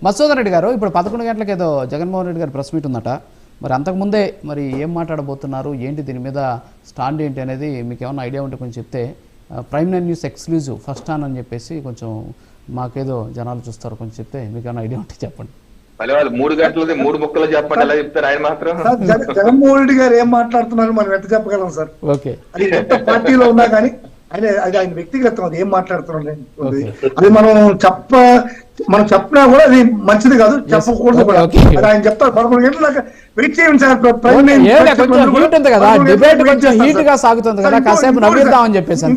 మసూదన్ రెడ్డి గారు ఇప్పుడు 11 గంటలకు ఏదో జగన్మోహన్ రెడ్డి గారు ప్రెస్ మీట్ ఉందట, మరి అంతకుముందే మరి ఏం మాట్లాడబోతున్నారు, ఏంటి దీని మీద స్టాండ్ ఏంటి అనేది మీకు ఏమైనా ఐడియా ఉంటే కొంచెం చెప్తే. Prime 9 news exclusive first on అని చెప్పేసి కొంచెం మాకేదో జనాలు చూస్తారు, కొంచెం చెప్తే మీకు ఏమైనా ఐడియా ఉంటే చెప్పండి. వాళ్ళు 3 గంటలది 3 ముక్కలు చెప్పండి, ఎలా చెప్తారు ఆయన మాత్రం. జగన్మోహన్ రెడ్డి గారు ఏం మాట్లాడుతున్నారు మనం ఎంత చెప్పగలం సార్. ఓకే, అది ఎంత పార్టీలో ఉన్నా కానీ అది ఆయన వ్యక్తిగతం, అది ఏం మాట్లాడుతున్నాం అది మనం చెప్పినా కూడా అది మంచిది కాదు, చెప్పకూడదు కూడా. అది ఆయన చెప్తారు 11 గంటల దాకా వెయిట్ చేయండి సార్.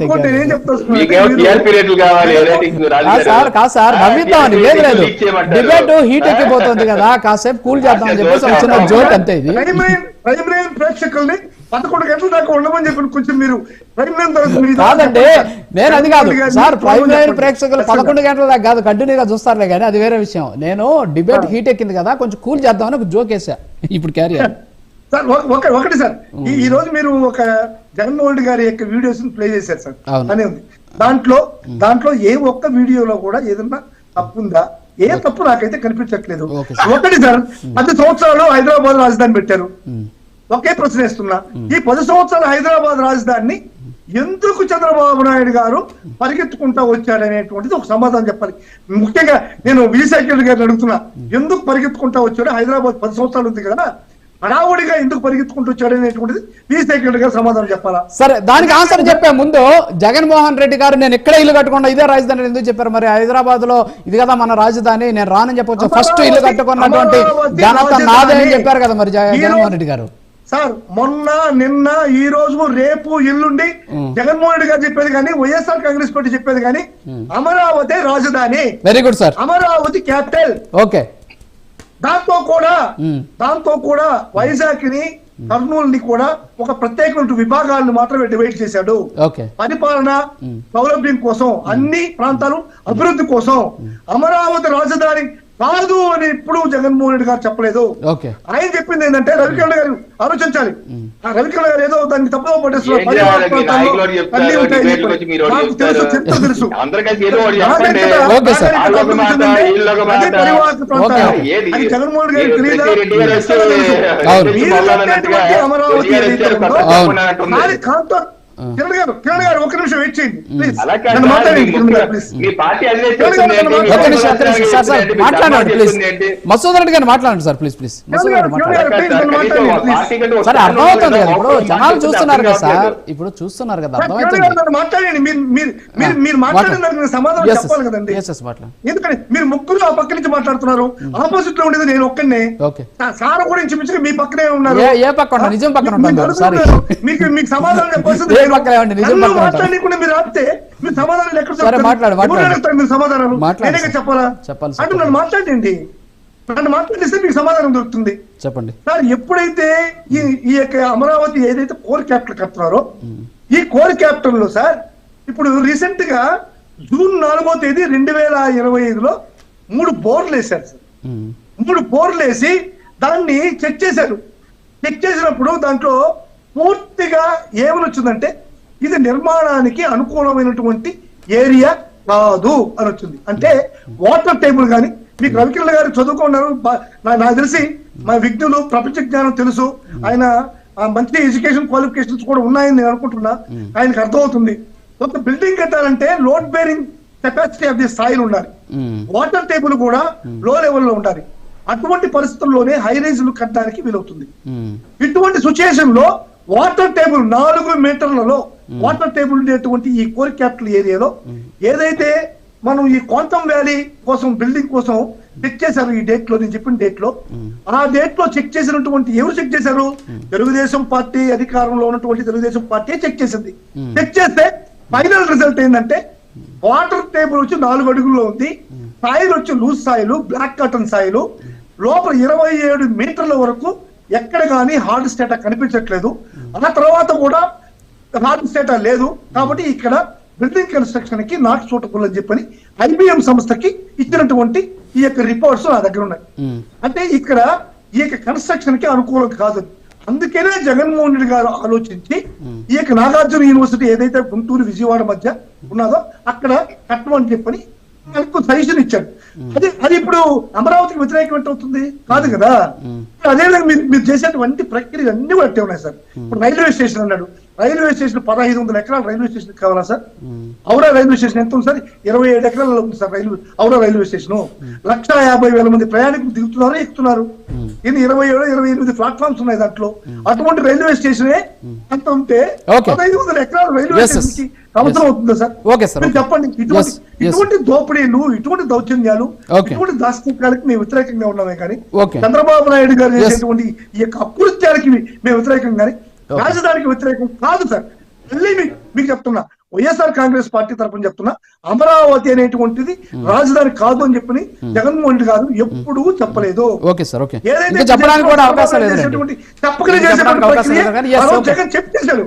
ఇంకోటి ఏం చెప్తారు, ప్రేక్షకుల్ని 11 గంటల దాకా ఉండమని చెప్పి కొంచెం మీరు కాదండి. నేను అది కాదు సార్, ప్రైమ్ 9 ప్రేక్షకులు 11 గంటల దాకా కాదు కంటిన్యూగా చూస్తారులే కానీ అది వేరే విషయం. నేను డిబేట్ హీట్ ఎక్కింది కదా, కొంచెం కూల్ చేద్దామని ఒక జోక్ వేసా. ఇప్పుడు క్యారియర్ సార్ ఒకటి సార్, ఈ రోజు మీరు ఒక జగన్మోహన్ రెడ్డి గారి యొక్క వీడియోస్ ప్లే చేశారు సార్ అనే ఉంది. దాంట్లో ఏ ఒక్క వీడియోలో కూడా ఏదన్నా తప్పుందా? ఏ తప్పు నాకైతే కనిపించట్లేదు. ఒకటి సార్, 10 సంవత్సరాలు హైదరాబాద్ రాజధాని పెట్టారు. ఒకే ప్రశ్న వేస్తున్నా, ఈ 10 సంవత్సరాల హైదరాబాద్ రాజధానిని ఎందుకు చంద్రబాబు నాయుడు గారు పరిగెత్తుకుంటా వచ్చాడనేటువంటిది ఒక సమాధానం చెప్పాలి. ముఖ్యంగా నేను విజయసాయి గారిని అడుగుతున్నా, ఎందుకు పరిగెత్తుకుంటా వచ్చాడు? హైదరాబాద్ 10 సంవత్సరాలు ఉంది కదా, హడావుడిగా ఎందుకు పరిగెత్తుకుంటూ వచ్చాడు అనేటువంటిది విజయసాయి గారు సమాధానం చెప్పాలా? సరే, దానికి ఆన్సర్ చెప్పే ముందు జగన్మోహన్ రెడ్డి గారు నేను ఎక్కడ ఇల్లు కట్టుకున్నా ఇదే రాజధాని ఎందుకు చెప్పారు? మరి హైదరాబాద్ లో ఇది కదా మన రాజధాని, నేను రానని చెప్పవచ్చు. ఫస్ట్ ఇల్లు కట్టుకున్నటువంటి ఘనత నాదే అని చెప్పారు కదా మరి జగన్మోహన్ రెడ్డి గారు. సార్ మొన్న నిన్న ఈ రోజు రేపు ఎల్లుండి జగన్మోహన్ రెడ్డి గారు చెప్పేది కానీ వైఎస్ఆర్ కాంగ్రెస్ పార్టీ చెప్పేది కానీ అమరావతి రాజధాని. Very good sir, Amaravati capital. Okay, దాంతో కూడా వైజాగ్ ని కర్నూలు ని కూడా ఒక ప్రత్యేకమైన విభాగాలను మాత్రమే డివైడ్ చేశాడు. పరిపాలన సౌలభ్యం కోసం, అన్ని ప్రాంతాలు అభివృద్ధి కోసం. అమరావతి రాజధాని కాదు అని ఇప్పుడు జగన్మోహన్ రెడ్డి గారు చెప్పలేదు. ఆయన చెప్పింది ఏంటంటే రవికిరణ్ గారు ఆలోచించాలి. రవికిరణ్ గారు ఏదో దాన్ని తప్పుదో పట్టేస్తున్నారు. తెలుసు జగన్మోహన్ రెడ్డి గారు తెలియదా? అమరావతి కిరణ్ గారు ఒక నిమిషం వెయిట్ చేయండి ప్లీజ్. మసూదన్ రెడ్డి గారు మాట్లాడండి సార్ ప్లీజ్. సరే, అర్థమవుతుంది కదా, ఇప్పుడు జనాలు చూస్తున్నారు కదా సార్, ఇప్పుడు చూస్తున్నారు కదా, అర్థమవుతుంది. మాట్లాడండి, మీరు మాట్లాడిన సమాధానం చెప్పాలి కదండి. ఎందుకంటే మీరు ముగ్గురు ఆ పక్క నుంచి మాట్లాడుతున్నారు, ఆపోజిట్ లో ఉండేది నేను ఒక్కనే. సార్ కూడా ఇంచుమించుగా మీ పక్కనే ఉన్నారు. ఏ పక్కన? నిజం పక్కన ఉంటాను. మీకు సమాధానం చెప్పాల్సింది మీరు ఆపితే మీరు సమాధానాలు ఎక్కడ మీరు సమాధానాలు చెప్పాలా? అంటే నన్ను మాట్లాడండి, నన్ను మాట్లాడిస్తే మీకు సమాధానం దొరుకుతుంది. చెప్పండి సార్. ఎప్పుడైతే ఈ యొక్క అమరావతి ఏదైతే కోర్ క్యాపిటల్ కడుతున్నారో, ఈ కోర్ క్యాపిటల్ లో సార్ ఇప్పుడు రీసెంట్ గా జూన్ 4వ తేదీ 2025లో 3 బోర్లు వేశారు సార్. 3 బోర్లు వేసి దాన్ని చెక్ చేశారు. చెక్ చేసినప్పుడు దాంట్లో పూర్తిగా ఏమని వచ్చిందంటే ఇది నిర్మాణానికి అనుకూలమైనటువంటి ఏరియా కాదు అని వచ్చింది. అంటే వాటర్ టేబుల్ కానీ, మీకు రవికిరణ్ గారు చదువుకున్నారు, నాకు తెలిసి మా విజ్ఞులు, ప్రపంచ జ్ఞానం తెలుసు, ఆయన మంచి ఎడ్యుకేషన్ క్వాలిఫికేషన్స్ కూడా ఉన్నాయని నేను అనుకుంటున్నా. ఆయనకు అర్థమవుతుంది, ఒక బిల్డింగ్ కట్టాలంటే load bearing capacity of the soil ఉండాలి, వాటర్ టేబుల్ కూడా లో లెవెల్లో ఉండాలి. అటువంటి పరిస్థితుల్లోనే హై రైజ్లు కట్టడానికి వీలవుతుంది. ఇటువంటి సిచ్యుయేషన్ లో వాటర్ టేబుల్ 4 మీటర్లలో వాటర్ టేబుల్ ఉండేటువంటి ఈ కోర్ క్యాపిటల్ ఏరియాలో ఏదైతే మనం ఈ క్వాంటమ్ వ్యాలీ కోసం బిల్డింగ్ కోసం చెక్ చేశారు ఈ డేట్ లో, నేను చెప్పిన డేట్ లో, ఆ డేట్ లో చెక్ చేసినటువంటి ఎవరు చెక్ చేశారు? తెలుగుదేశం పార్టీ అధికారంలో ఉన్నటువంటి తెలుగుదేశం పార్టీ చెక్ చేసింది. చెక్ చేస్తే ఫైనల్ రిజల్ట్ ఏంటంటే వాటర్ టేబుల్ వచ్చి 4 అడుగుల్లో ఉంది, సాయిల్ వచ్చి loose soil, black cotton soil, లోపల 27 మీటర్ల వరకు ఎక్కడ కానీ హార్డ్ స్టేటా కనిపించట్లేదు. ఆ తర్వాత కూడా హార్డ్ స్టేటా లేదు. కాబట్టి ఇక్కడ బిల్డింగ్ కన్స్ట్రక్షన్ కి నాట్ సూటబుల్ అని చెప్పని IBM సంస్థకి ఇచ్చినటువంటి ఈ యొక్క రిపోర్ట్స్ నా దగ్గర ఉన్నాయి. అంటే ఇక్కడ ఈ యొక్క కన్స్ట్రక్షన్ కి అనుకూలం కాదు. అందుకనే జగన్మోహన్ రెడ్డి గారు ఆలోచించి ఈ యొక్క నాగార్జున యూనివర్సిటీ ఏదైతే గుంటూరు విజయవాడ మధ్య ఉన్నదో అక్కడ కట్టమని చెప్పని మనకు సజెషన్ ఇచ్చాడు. అది ఇప్పుడు అమరావతికి వ్యతిరేకం అవుతుంది కాదు కదా. అదేవిధంగా మీరు చేసేటువంటి ప్రక్రియ అన్ని కూడా అట్టే ఉన్నాయి సార్. ఇప్పుడు రైల్వే స్టేషన్ అన్నాడు, రైల్వే స్టేషన్ 1500 ఎకరాలు రైల్వే స్టేషన్ కావాలా సార్? ఔరా రైల్వే స్టేషన్ ఎంత ఉంది సార్? 27 ఎకరాలలో ఉంది సార్ ఔరా రైల్వే స్టేషన్. 1,50,000 మంది ప్రయాణికులు దిగుతున్నారు, ఎక్కుతున్నారు. ఇది 27-28 ప్లాట్ఫామ్స్ ఉన్నాయి దాంట్లో. అటువంటి రైల్వే స్టేషన్ అంత ఉంటే 1500 ఎకరాలు రైల్వే స్టేషన్ కి అవసరం అవుతుందా సార్? మీరు చెప్పండి. ఇటువంటి దోపిడీలు, ఇటువంటి దౌర్జన్యాలు, ఇటువంటి దాస్తికాలకి మేము వ్యతిరేకంగా ఉన్నామే కానీ చంద్రబాబు నాయుడు గారు చేసేటువంటి ఈ యొక్క అకృత్యాలకి మేము వ్యతిరేకం కానీ రాజధానికి వ్యతిరేకం కాదు సార్. మళ్ళీ మీకు చెప్తున్నా, వైఎస్ఆర్ కాంగ్రెస్ పార్టీ తరఫున చెప్తున్నా, అమరావతి అనేటువంటిది రాజధాని కాదు అని చెప్పని జగన్మోహన్ రెడ్డి గారు ఎప్పుడూ చెప్పలేదు. ఏదైతే చెప్పడానికి కూడా అవకాశం లేదు. చెప్పకనే చేసేటువంటి ప్రక్రియ జగన్ చెప్పేశాడు.